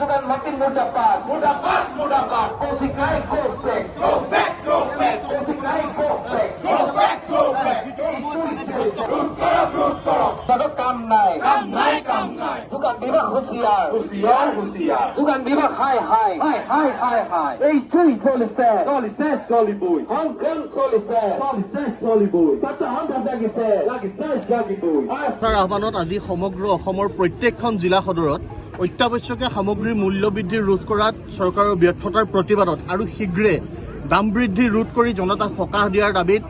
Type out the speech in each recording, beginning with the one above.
Sugan makin mudapat. Mudapat, mudapat. Osikai go back. Go back, go back. Osikai go back. Go back, go back. Root korok. Sagot kam nai. Kam nai, kam nai. Sugan bibak husiar. Husiar, husiar. Sugan bibak hai. Hai. Ei chui solise. Solibui. Hong Kong solise. Solibui. Sata handa jagise. Jagibui. আহ্বানত আজি সমগ্ৰ অসমৰ প্ৰত্যেকখন জিলা সদৰত অত্যাৱশ্যকীয় সামগ্ৰীৰ মূল্য বৃদ্ধি ৰোধ কৰাত চৰকাৰৰ ব্যৰ্থতাৰ প্ৰতিবাদত আৰু শীঘ্ৰে দাম বৃদ্ধি ৰোধ কৰি জনতাক সকাহ দিয়াৰ দাবীত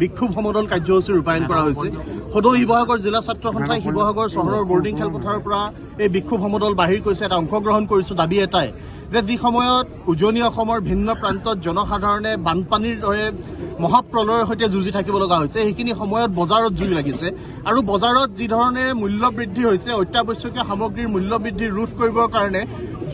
বিক্ষোভ সমদল কাৰ্যসূচী ৰূপায়ণ কৰা হৈছে। সদৌ শিৱসাগৰ জিলা ছাত্ৰ সন্থাই শিৱসাগৰ চহৰৰ বৰ্ডিং খেলপথাৰৰ পৰা এই বিক্ষোভ সমদল বাহিৰ কৰিছে। এটা অংশগ্ৰহণ কৰিছোঁ। দাবী এটাই যে যি সময়ত উজনি অসমৰ ভিন্ন প্ৰান্তত জনসাধাৰণে বানপানীৰ দৰে মহাপ্ৰলয়ৰ সৈতে যুঁজি থাকিব লগা হৈছে, সেইখিনি সময়ত বজাৰত জুই লাগিছে আৰু বজাৰত যি ধৰণে মূল্য বৃদ্ধি হৈছে, অত্যাৱশ্যকীয় সামগ্ৰীৰ মূল্য বৃদ্ধি ৰোধ কৰিবৰ কাৰণে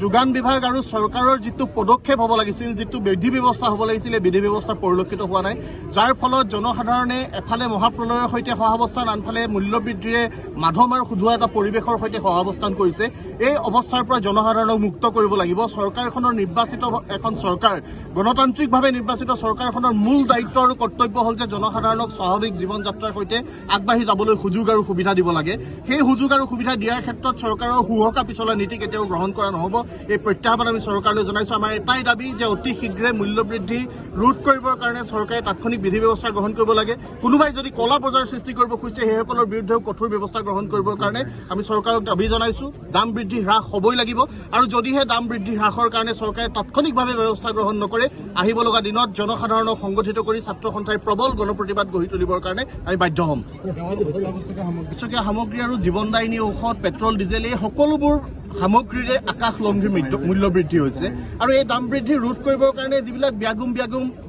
যোগান বিভাগ আৰু চৰকাৰৰ যিটো পদক্ষেপ হ'ব লাগিছিল, যিটো বিধি ব্যৱস্থা হ'ব লাগিছিল, এই বিধি ব্যৱস্থা পৰিলক্ষিত হোৱা নাই, যাৰ ফলত জনসাধাৰণে এফালে মহাপ্ৰলয়ৰ সৈতে সহাৱস্থান, আনফালে মূল্য বৃদ্ধিৰে মাধম আৰু শুধুৱা এটা পৰিৱেশৰ সৈতে সহাৱস্থান কৰিছে। এই অৱস্থাৰ পৰা জনসাধাৰণক মুক্ত কৰিব লাগিব। চৰকাৰখনৰ নিৰ্বাচিত এখন চৰকাৰ, গণতান্ত্ৰিকভাৱে নিৰ্বাচিত চৰকাৰখনৰ মূল দায়িত্ব আৰু কৰ্তব্য হ'ল যে জনসাধাৰণক স্বাভাৱিক জীৱন যাত্ৰাৰ সৈতে আগবাঢ়ি যাবলৈ সুযোগ আৰু সুবিধা দিব লাগে। সেই সুযোগ আৰু সুবিধা দিয়াৰ ক্ষেত্ৰত চৰকাৰৰ হুহকা পিছলা নীতি কেতিয়াও গ্ৰহণ কৰা নহ'ব। এই প্ৰত্যাহ্বান আমি চৰকাৰলৈ জনাইছোঁ। আমাৰ এটাই দাবী যে অতি শীঘ্ৰে মূল্য বৃদ্ধি ৰোধ কৰিবৰ কাৰণে চৰকাৰে তাৎক্ষণিক বিধি ব্যৱস্থা গ্ৰহণ কৰিব লাগে। কোনোবাই যদি কলা বজাৰ সৃষ্টি কৰিব খুজিছে, সেইসকলৰ বিৰুদ্ধেও কঠোৰ ব্যৱস্থা গ্ৰহণ কৰিবৰ কাৰণে আমি চৰকাৰক দাবী জনাইছোঁ। দাম বৃদ্ধি হ্ৰাস হ'বই লাগিব আৰু যদিহে দাম বৃদ্ধি হ্ৰাসৰ কাৰণে চৰকাৰে তাৎক্ষণিকভাৱে ব্যৱস্থা গ্ৰহণ নকৰে, আহিব লগা দিনত জনসাধাৰণক সংগঠিত কৰি ছাত্ৰ সন্থাই প্ৰবল গণপ্ৰতিবাদ গঢ়ি তুলিবৰ কাৰণে আমি বাধ্য হ'ম। অত্যাৱশ্যকীয় সামগ্ৰী আৰু জীৱনদায়িনী ঔষধ, পেট্ৰল, ডিজেল, এই সকলোবোৰ সামগ্ৰীৰে আকাশলংঘী মূল্য বৃদ্ধি হৈছে আৰু এই দাম বৃদ্ধি ৰোধ কৰিবৰ কাৰণে যিবিলাক ব্যাগুম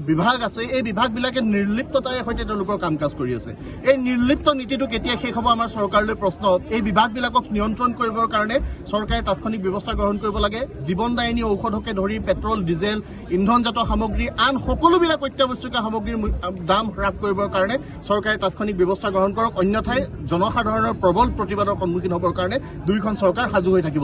বিভাগ আছে, এই বিভাগবিলাকে নিৰ্লিপ্ততাৰে সৈতে তেওঁলোকৰ কাম কাজ কৰি আছে। এই নিৰ্লিপ্ত নীতিটো কেতিয়া শেষ হ'ব আমাৰ চৰকাৰলৈ প্ৰশ্ন। এই বিভাগবিলাকক নিয়ন্ত্ৰণ কৰিবৰ কাৰণে চৰকাৰে তাৎক্ষণিক ব্যৱস্থা গ্ৰহণ কৰিব লাগে। জীৱনদায়িনী ঔষধকে ধৰি পেট্ৰল, ডিজেল, ইন্ধনজাত সামগ্ৰী, আন সকলোবিলাক অত্যাৱশ্যকীয় সামগ্ৰীৰ দাম হ্ৰাস কৰিবৰ কাৰণে চৰকাৰে তাৎক্ষণিক ব্যৱস্থা গ্ৰহণ কৰক। অন্যথাই জনসাধাৰণৰ প্ৰবল প্ৰতিবাদৰ সন্মুখীন হ'বৰ কাৰণে দুয়োখন চৰকাৰ সাজু হৈ থাকিব।